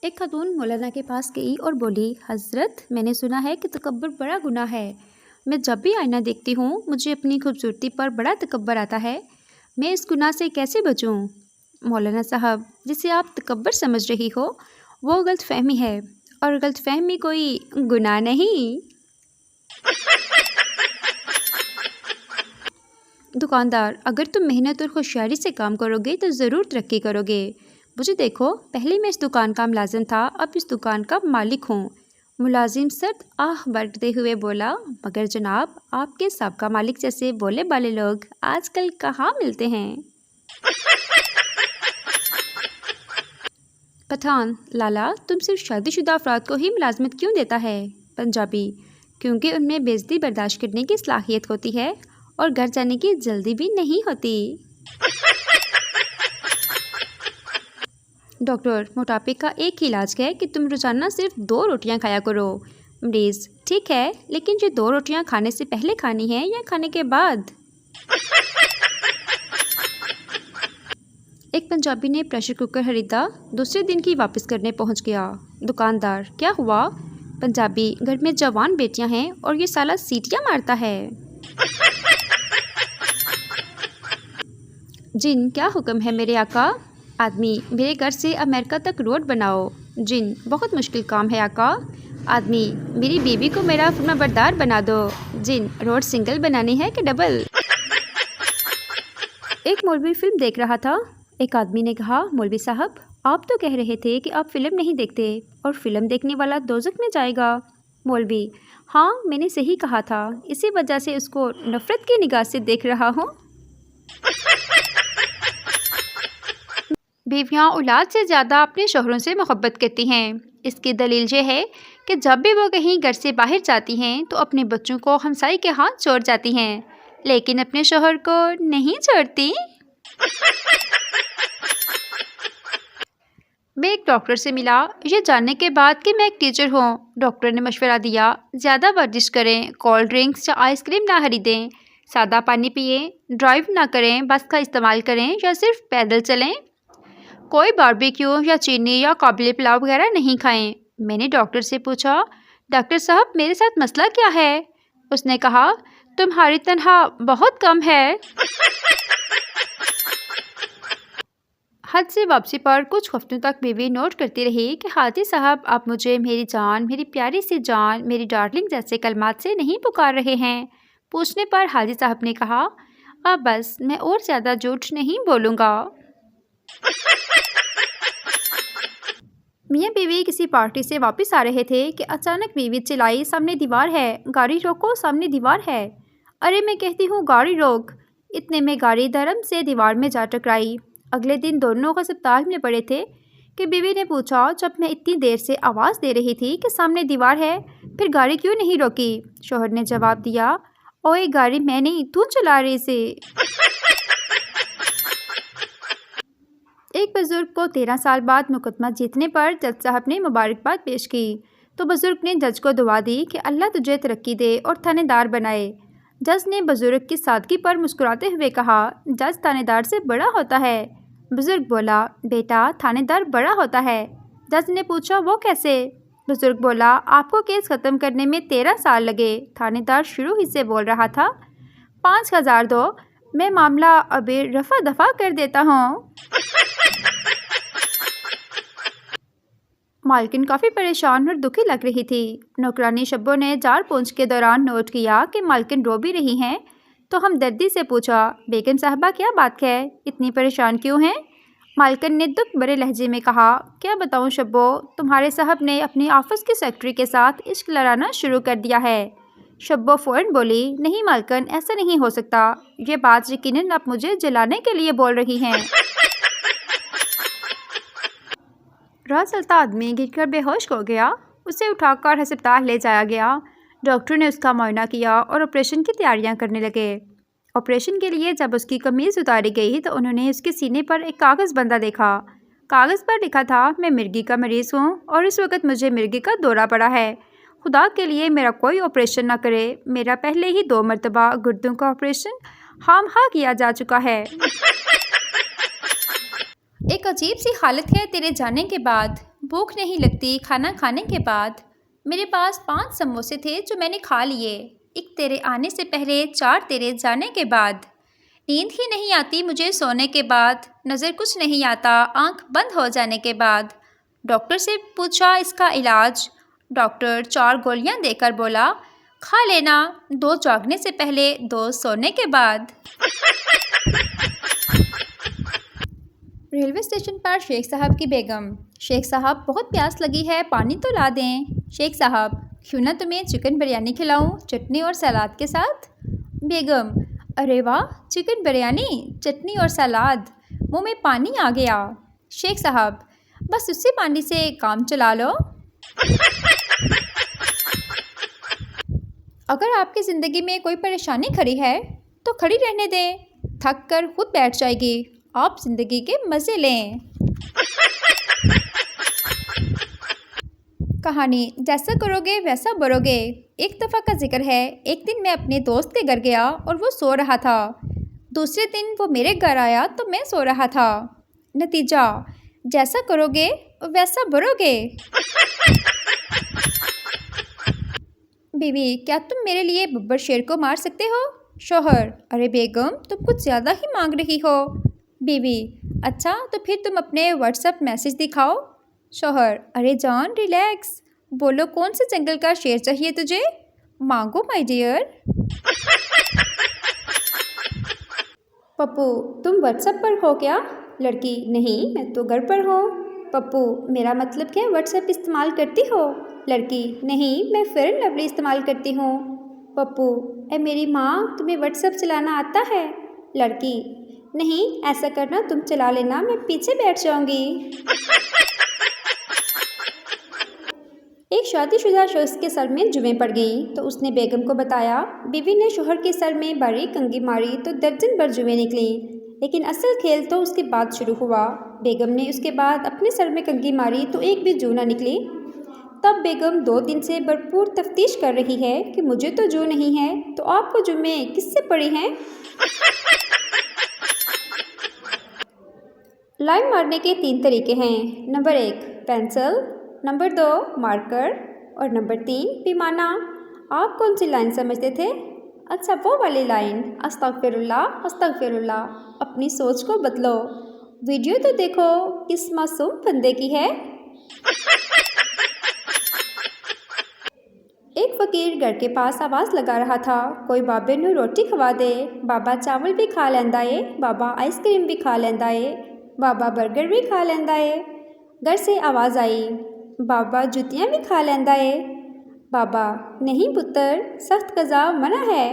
ایک خاتون مولانا کے پاس گئی اور بولی، حضرت میں نے سنا ہے کہ تکبر بڑا گناہ ہے۔ میں جب بھی آئینہ دیکھتی ہوں مجھے اپنی خوبصورتی پر بڑا تکبر آتا ہے، میں اس گناہ سے کیسے بچوں؟ مولانا صاحب، جسے آپ تکبر سمجھ رہی ہو وہ غلط فہمی ہے، اور غلط فہمی کوئی گناہ نہیں۔ دکاندار، اگر تم محنت اور ہوشیاری سے کام کرو گے تو ضرور ترقی کرو گے۔ مجھے دیکھو، پہلے میں اس دکان کا ملازم تھا، اب اس دکان کا مالک ہوں۔ ملازم سرد آہ بھرتے ہوئے بولا، مگر جناب، آپ کے سابقہ مالک جیسے بولے بالے لوگ آج کل کہاں ملتے ہیں؟ پٹھان، لالا تم صرف شادی شدہ افراد کو ہی ملازمت کیوں دیتا ہے؟ پنجابی، کیونکہ ان میں بے عزتی برداشت کرنے کی صلاحیت ہوتی ہے اور گھر جانے کی جلدی بھی نہیں ہوتی۔ ڈاکٹر، موٹاپے کا ایک ہی علاج ہے کہ تم روزانہ صرف 2 روٹیاں کھایا کرو۔ مریض، ٹھیک ہے، لیکن یہ 2 روٹیاں کھانے سے پہلے کھانی ہیں یا کھانے کے بعد؟ ایک پنجابی نے پریشر کوکر خریدا، دوسرے دن کی واپس کرنے پہنچ گیا۔ دکاندار، کیا ہوا؟ پنجابی، گھر میں جوان بیٹیاں ہیں اور یہ سالا سیٹیاں مارتا ہے۔ جن، کیا حکم ہے میرے آقا؟ آدمی، میرے گھر سے امریکہ تک روڈ بناؤ۔ جن، بہت مشکل کام ہے آقا۔ آدمی، میری بیوی کو میرا فرمانبردار بنا دو۔ جن، روڈ سنگل بنانی ہے کہ ڈبل؟ ایک مولوی فلم دیکھ رہا تھا۔ ایک آدمی نے کہا، مولوی صاحب، آپ تو کہہ رہے تھے کہ آپ فلم نہیں دیکھتے اور فلم دیکھنے والا دوزخ میں جائے گا۔ مولوی، ہاں میں نے صحیح کہا تھا، اسی وجہ سے اس کو نفرت کی نگاہ سے دیکھ رہا ہوں۔ بیویاں اولاد سے زیادہ اپنے شوہروں سے محبت کرتی ہیں۔ اس کی دلیل یہ ہے کہ جب بھی وہ کہیں گھر سے باہر جاتی ہیں تو اپنے بچوں کو ہمسائے کے ہاتھ چھوڑ جاتی ہیں، لیکن اپنے شوہر کو نہیں چھوڑتی۔ میں ایک ڈاکٹر سے ملا، یہ جاننے کے بعد کہ میں ایک ٹیچر ہوں۔ ڈاکٹر نے مشورہ دیا، زیادہ ورزش کریں، کولڈ ڈرنکس یا آئس کریم نہ خریدیں، سادہ پانی پئیں، ڈرائیو نہ کریں، بس کا استعمال کریں یا صرف پیدل چلیں، کوئی باربیکیو یا چینی یا قابل پلاؤ وغیرہ نہیں کھائیں۔ میں نے ڈاکٹر سے پوچھا، ڈاکٹر صاحب میرے ساتھ مسئلہ کیا ہے؟ اس نے کہا، تمہاری تنخواہ بہت کم ہے۔ حج سے واپسی پر کچھ ہفتوں تک بیوی نوٹ کرتی رہی کہ حاجی صاحب آپ مجھے میری جان، میری پیاری سی جان، میری ڈارلنگ جیسے کلمات سے نہیں پکار رہے ہیں۔ پوچھنے پر حاجی صاحب نے کہا، اب بس میں اور زیادہ جھوٹ نہیں بولوں گا۔ میاں بیوی کسی پارٹی سے واپس آ رہے تھے کہ اچانک بیوی چلائی، سامنے دیوار ہے، گاڑی روکو، سامنے دیوار ہے۔ ارے میں کہتی ہوں گاڑی روک۔ اتنے میں گاڑی دھڑم سے دیوار میں جا ٹکرائی۔ اگلے دن دونوں ہسپتال میں پڑے تھے کہ بیوی نے پوچھا، جب میں اتنی دیر سے آواز دے رہی تھی کہ سامنے دیوار ہے، پھر گاڑی کیوں نہیں روکی؟ شوہر نے جواب دیا، اوئے گاڑی میں نہیں، تو چلا رہی سی۔ ایک بزرگ کو 13 سال بعد مقدمہ جیتنے پر جج صاحب نے مبارکباد پیش کی تو بزرگ نے جج کو دعا دی کہ اللہ تجھے ترقی دے اور تھانے دار بنائے۔ جج نے بزرگ کی سادگی پر مسکراتے ہوئے کہا، جج تھانے دار سے بڑا ہوتا ہے۔ بزرگ بولا، بیٹا تھانے دار بڑا ہوتا ہے۔ جج نے پوچھا، وہ کیسے؟ بزرگ بولا، آپ کو کیس ختم کرنے میں 13 سال لگے۔ تھانے دار شروع ہی سے بول رہا تھا، 5000 دو، میں معاملہ ابھی رفع دفع کر دیتا ہوں۔ مالکن کافی پریشان اور دکھی لگ رہی تھی۔ نوکرانی شبو نے جار پونچھ کے دوران نوٹ کیا کہ مالکن رو بھی رہی ہیں تو ہمدردی سے پوچھا، بیگم صاحبہ کیا بات ہے، اتنی پریشان کیوں ہیں؟ مالکن نے دکھ بھرے لہجے میں کہا، کیا بتاؤں شبو، تمہارے صاحب نے اپنی آفس کی سیکرٹری کے ساتھ عشق لڑانا شروع کر دیا ہے۔ شبو فوراً بولی، نہیں مالکن، ایسا نہیں ہو سکتا، یہ بات یقیناً آپ مجھے جلانے کے لیے بول رہی ہیں۔ راہ چلتا آدمی گر کر بے ہوش ہو گیا، اسے اٹھا کر ہسپتال لے جایا گیا۔ ڈاکٹر نے اس کا معائنہ کیا اور آپریشن کی تیاریاں کرنے لگے۔ آپریشن کے لیے جب اس کی قمیض اتاری گئی تو انہوں نے اس کے سینے پر ایک کاغذ بندھا دیکھا۔ کاغذ پر لکھا تھا، میں مرگی کا مریض ہوں اور اس وقت مجھے مرگی کا دورہ پڑا ہے، خدا کے لیے میرا کوئی آپریشن نہ کرے، میرا پہلے ہی 2 مرتبہ گردوں کا آپریشن خام خواہ کیا جا چکا ہے۔ ایک عجیب سی حالت ہے تیرے جانے کے بعد، بھوک نہیں لگتی کھانا کھانے کے بعد۔ میرے پاس 5 سموسے تھے جو میں نے کھا لیے، ایک تیرے آنے سے پہلے، 4 تیرے جانے کے بعد۔ نیند ہی نہیں آتی مجھے سونے کے بعد، نظر کچھ نہیں آتا آنکھ بند ہو جانے کے بعد۔ ڈاکٹر سے پوچھا اس کا علاج، ڈاکٹر 4 گولیاں دے کر بولا کھا لینا، 2 جاگنے سے پہلے، 2 سونے کے بعد۔ ریلوے اسٹیشن پر شیخ صاحب کی بیگم: شیخ صاحب بہت پیاس لگی ہے، پانی تو لا دیں۔ شیخ صاحب: کیوں نہ تمہیں چکن بریانی کھلاؤں، چٹنی اور سلاد کے ساتھ؟ بیگم: ارے واہ، چکن بریانی، چٹنی اور سلاد، منہ میں پانی آ گیا۔ شیخ صاحب: بس اسی پانی سے کام چلا لو۔ اگر آپ کی زندگی میں کوئی پریشانی کھڑی ہے تو کھڑی رہنے دیں، تھک کر خود بیٹھ جائے گی، آپ زندگی کے مزے لیں۔ کہانی: جیسا کرو گے ویسا بھرو گے۔ ایک دفعہ کا ذکر ہے، ایک دن میں اپنے دوست کے گھر گیا اور وہ سو رہا تھا۔ دوسرے دن وہ میرے گھر آیا تو میں سو رہا تھا۔ نتیجہ: جیسا کرو گے ویسا بھرو گے۔ بیوی: کیا تم میرے لیے ببر شیر کو مار سکتے ہو؟ شوہر: ارے بیگم، تم کچھ زیادہ ہی مانگ رہی ہو۔ بیوی: اچھا تو پھر تم اپنے واٹس ایپ میسج دکھاؤ۔ شوہر: ارے جان ریلیکس، بولو کون سے جنگل کا شیر چاہیے تجھے؟ مانگو مائی ڈیئر۔ پپو: تم واٹس ایپ پر ہو کیا؟ لڑکی: نہیں، میں تو گھر پر ہوں۔ پپو: میرا مطلب کہ واٹس ایپ استعمال کرتی ہو؟ لڑکی: نہیں، میں فیئر اینڈ لولی استعمال کرتی ہوں۔ پپو: اے میری ماں، تمہیں واٹس ایپ چلانا آتا ہے؟ لڑکی: نہیں، ایسا کرنا، تم چلا لینا، میں پیچھے بیٹھ جاؤں گی۔ ایک شادی شدہ شخص کے سر میں جوئیں پڑ گئیں تو اس نے بیگم کو بتایا۔ بیوی نے شوہر کے سر میں باریک کنگھی ماری تو درجن بھر جوئیں نکلیں، لیکن اصل کھیل تو اس کے بعد شروع ہوا۔ بیگم نے اس کے بعد اپنے سر میں کنگھی ماری تو ایک بھی جو نہ نکلی۔ تب بیگم 2 دن سے بھرپور تفتیش کر رہی ہے کہ مجھے تو جو نہیں ہے، تو آپ کو جوئیں کس سے پڑی ہیں؟ لائن مارنے کے 3 طریقے ہیں۔ نمبر 1 پینسل، نمبر 2 مارکر اور نمبر 3 پیمانہ۔ آپ کون سی لائن سمجھتے تھے؟ اچھا، وہ والی لائن، استغفر اللہ استغفر اللہ۔ اپنی سوچ کو بدلو۔ ویڈیو تو دیکھو کس معصوم بندے کی ہے۔ ایک فقیر گھر کے پاس آواز لگا رہا تھا، کوئی بابے نوں روٹی کھوا دے۔ بابا چاول بھی کھا لیندا اے، بابا آئس کریم بھی کھا لیندا اے، بابا برگر بھی کھا لیندا اے۔ گھر سے آواز آئی، بابا جوتیاں بھی کھا لیندا اے۔ بابا: نہیں پتر، سخت قضا منع ہے۔